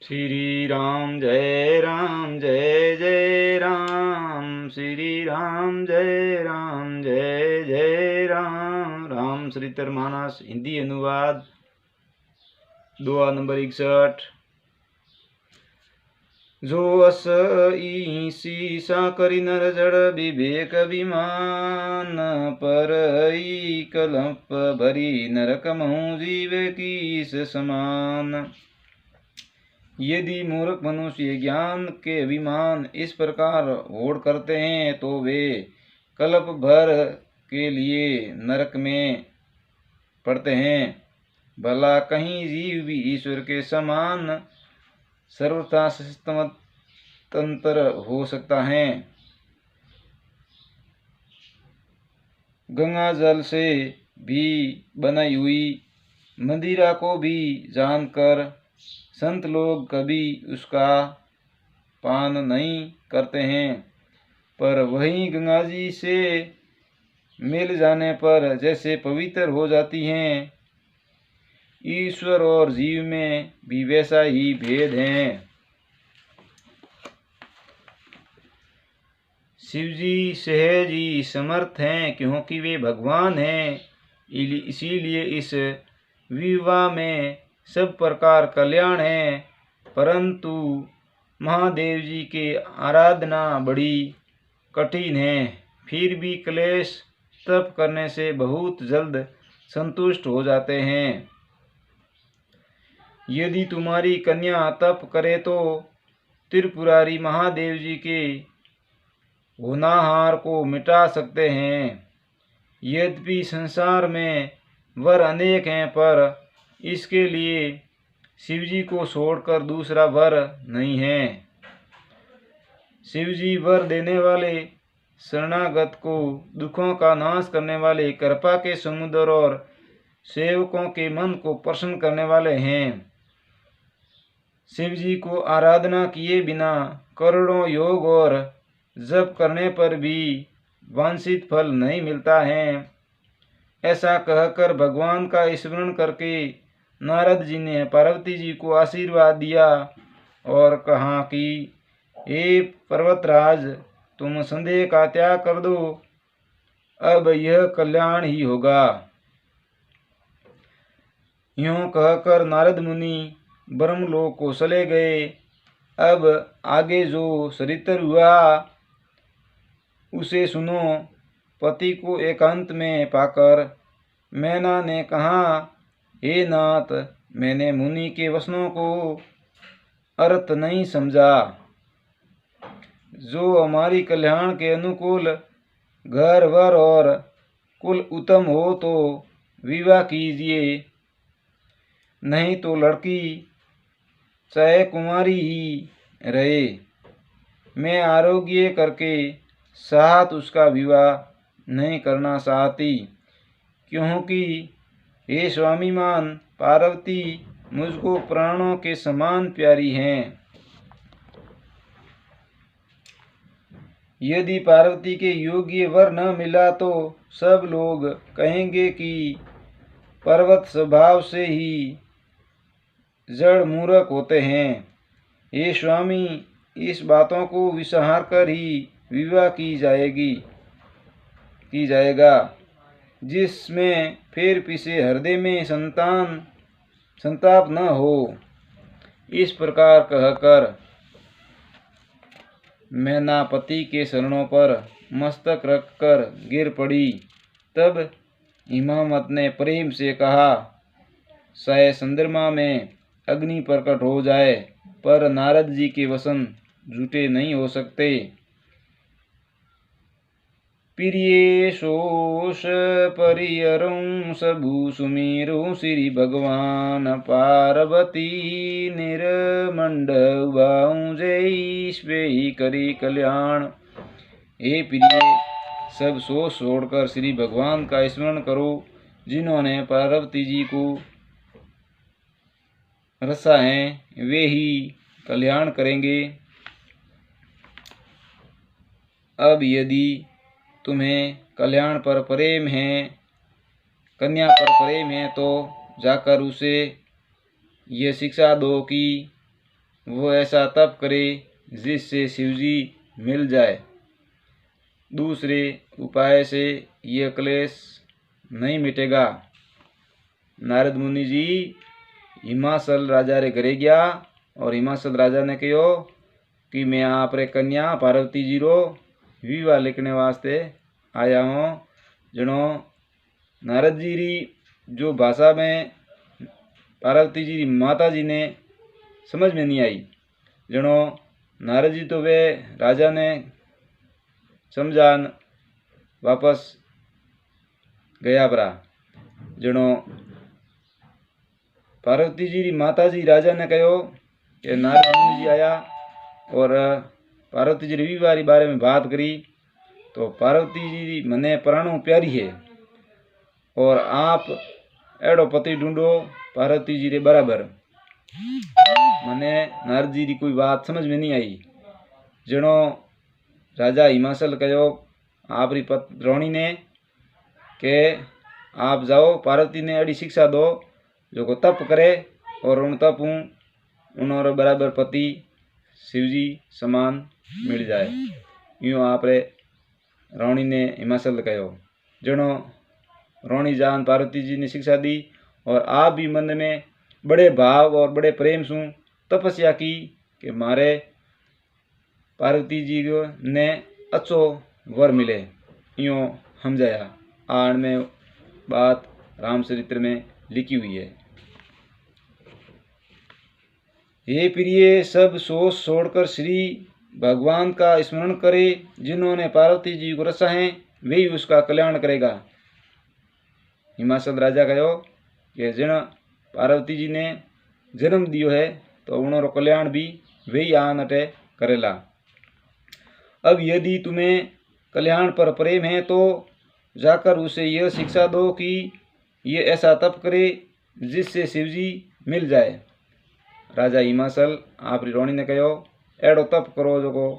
श्री राम जय राम, श्री राम जय जय राम। रामचरितमानस हिंदी अनुवाद दुआ नंबर 61। जो अस ईसी साकरी नर जड़ विवेक विमान पर कलप भरी नरक महु जीव कीस समान। यदि मूर्ख मनुष्य ज्ञान के अभिमान इस प्रकार होड़ करते हैं तो वे कल्प भर के लिए नरक में पड़ते हैं। भला कहीं जीव भी ईश्वर के समान सर्वथा स्वतंत्र हो सकता है। गंगा जल से भी बनाई हुई मदिरा को भी जानकर संत लोग कभी उसका पान नहीं करते हैं, पर वही गंगा जी से मिल जाने पर जैसे पवित्र हो जाती हैं। ईश्वर और जीव में भी वैसा ही भेद है। शिवजी सहज ही समर्थ हैं क्योंकि वे भगवान हैं। इसीलिए इस विवाह में सब प्रकार कल्याण है। परंतु महादेव जी के आराधना बड़ी कठिन है। फिर भी क्लेश तप करने से बहुत जल्द संतुष्ट हो जाते हैं। यदि तुम्हारी कन्या तप करे तो त्रिपुरारी महादेव जी के होनाहार को मिटा सकते हैं। यद्यपि संसार में वर अनेक हैं, पर इसके लिए शिवजी को छोड़कर दूसरा वर नहीं है। शिवजी वर देने वाले, शरणागत को दुखों का नाश करने वाले, कृपा के समुद्र और सेवकों के मन को प्रसन्न करने वाले हैं। शिवजी को आराधना किए बिना करोड़ों योग और जप करने पर भी वांछित फल नहीं मिलता है। ऐसा कहकर भगवान का स्मरण करके नारद जी ने पार्वती जी को आशीर्वाद दिया और कहा कि हे पर्वतराज, तुम संदेह का त्याग कर दो, अब यह कल्याण ही होगा। यूं कहकर नारद मुनि ब्रह्मलोक को चले गए। अब आगे जो चरित्र हुआ उसे सुनो। पति को एकांत में पाकर मैना ने कहा, हे नाथ, मैंने मुनि के वचनों को अर्थ नहीं समझा। जो हमारी कल्याण के अनुकूल घर वर और कुल उत्तम हो तो विवाह कीजिए, नहीं तो लड़की चाहे कुमारी ही रहे। मैं आरोग्य करके साथ उसका विवाह नहीं करना चाहती, क्योंकि हे स्वामीमान, पार्वती मुझको प्राणों के समान प्यारी हैं। यदि पार्वती के योग्य वर न मिला तो सब लोग कहेंगे कि पर्वत स्वभाव से ही जड़ मूर्ख होते हैं। हे स्वामी, इस बातों को विचार कर ही विवाह की जाएगा, जिसमें फिर पीछे हृदय में संताप न हो। इस प्रकार कहकर मैना पति के चरणों पर मस्तक रखकर गिर पड़ी। तब हिमावत ने प्रेम से कहा, चाहे चंद्रमा में अग्नि प्रकट हो जाए, पर नारद जी के वचन झूठे नहीं हो सकते। प्रिय सोष परियरं सबु सुमीरु श्री भगवान पार्वती निरमंडबाऊ जय करी कल्याण। हे प्रिय, सब सोच छोड़कर श्री भगवान का स्मरण करो, जिन्होंने पार्वती जी को रचा है, वे ही कल्याण करेंगे। अब यदि तुम्हें कल्याण पर प्रेम है, कन्या पर प्रेम है, तो जाकर उसे यह शिक्षा दो कि वो ऐसा तप करे जिससे शिवजी मिल जाए। दूसरे उपाय से यह क्लेश नहीं मिटेगा। नारद मुनि जी हिमाचल राजा रे घरे गया और हिमाचल राजा ने कहो कि मैं आप रे कन्या पार्वती जी रो विवाह लिखने वास्ते आया हूँ। जनो नारद जी री जो भाषा में पार्वती जी माता जी ने समझ में नहीं आई। जनो नारद जी तो वे राजा ने समझान वापस गया परा। जनो पार्वती जी री माता जी राजा ने कहो कि नारद मुनि जी आया और पार्वती जी विवाह री बारे में बात करी तो पार्वती जी मने प्राणों प्यारी है और आप एड़ो पति ढूंढो पार्वती जी रे बराबर। मने नारद जी री कोई बात समझ में नहीं आई। जनो राजा हिमाचल कहो आप री रानी ने के आप जाओ पार्वती ने अड़ी शिक्षा दो जो को तप करे और उन तप उन्होंने बराबर पति शिवजी समान मिल जाए। यूँ आप रे रानी ने हिमाचल कहो। जनो रानी जान पार्वती जी ने शिक्षा दी और आप भी मन में बड़े भाव और बड़े प्रेम से तपस्या की कि मारे पार्वती जी ने अच्छो वर मिले। यूँ समझाया। आण में बात रामचरित्र में लिखी हुई है। हे प्रिय, सब सोच छोड़कर श्री भगवान का स्मरण करे। जिन्होंने पार्वती जी को रचा है वही उसका कल्याण करेगा। हिमाचल राजा कहो कि जिन पार्वती जी ने जन्म दियो है तो उन्होंने कल्याण भी वही आन अटे करेला। अब यदि तुम्हें कल्याण पर प्रेम है तो जाकर उसे यह शिक्षा दो कि ये ऐसा तप करे जिससे शिवजी मिल जाए। राजा हिमाचल आप रानी ने कहो एड़ो तप करो जो को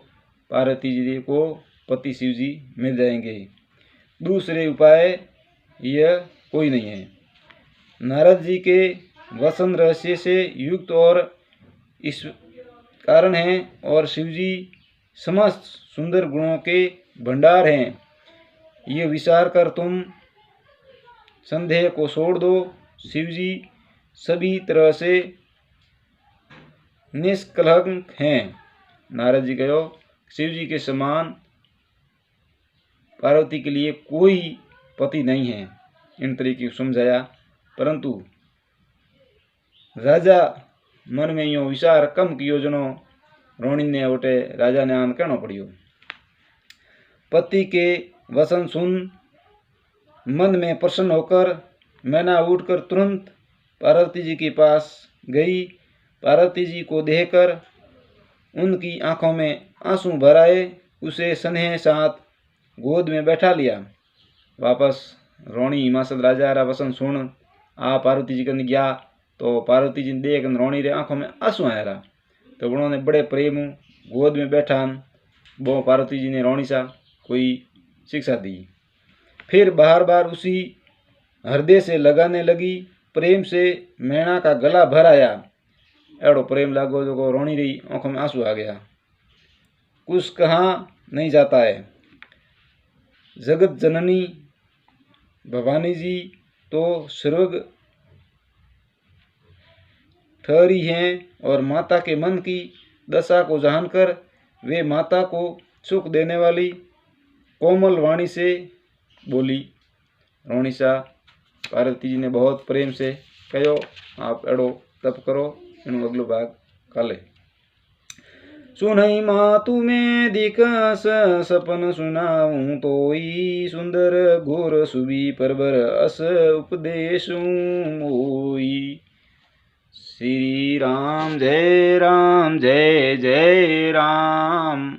पार्वती जी को पति शिवजी मिल जाएंगे। दूसरे उपाय यह कोई नहीं है। नारद जी के वसन रहस्य से युक्त और इस कारण है और शिवजी समस्त सुंदर गुणों के भंडार हैं। ये विचार कर तुम संदेह को छोड़ दो। शिवजी सभी तरह से निष्कलंक हैं। नारद जी कहो शिवजी के समान पार्वती के लिए कोई पति नहीं है। इन तरीके समझाया, परंतु राजा मन में यो विचार कम कियो। जनो रोणी ने उठे राजा ने आन कहना पड़ियो। पति के वचन सुन मन में प्रसन्न होकर मैना उठकर तुरंत पार्वती जी के पास गई। पार्वती जी को देखकर उनकी आंखों में आंसू भर आए। उसे स्नेह साथ गोद में बैठा लिया। वापस रोणी हिमाचल राजा रा वचन सुन आ पार्वती जी कन गया तो पार्वती जी ने देख रोणी रे आंखों में आंसू आया रहा। तो उन्होंने बड़े प्रेम गोद में बैठा वो पार्वती जी ने रोणी सा कोई शिक्षा दी। फिर बार बार उसी हृदय से लगाने लगी। प्रेम से मैना का गला भर आया। एड़ो प्रेम लागो जो को रोणी रही आंखों में आंसू आ गया। कुछ कहा नहीं जाता है। जगत जननी भवानी जी तो स्वर्ग ठहरी हैं और माता के मन की दशा को जानकर वे माता को सुख देने वाली कोमल वाणी से बोली। रोणी सा पार्वती जी ने बहुत प्रेम से कहो आप एड़ो तप करो। इन अगलो भाग काले सुनई मातु में दिकस सपन सुनाऊं तोई सुंदर घोर सुबी परबर अस उपदेशूं मोई। श्री राम जय जय राम।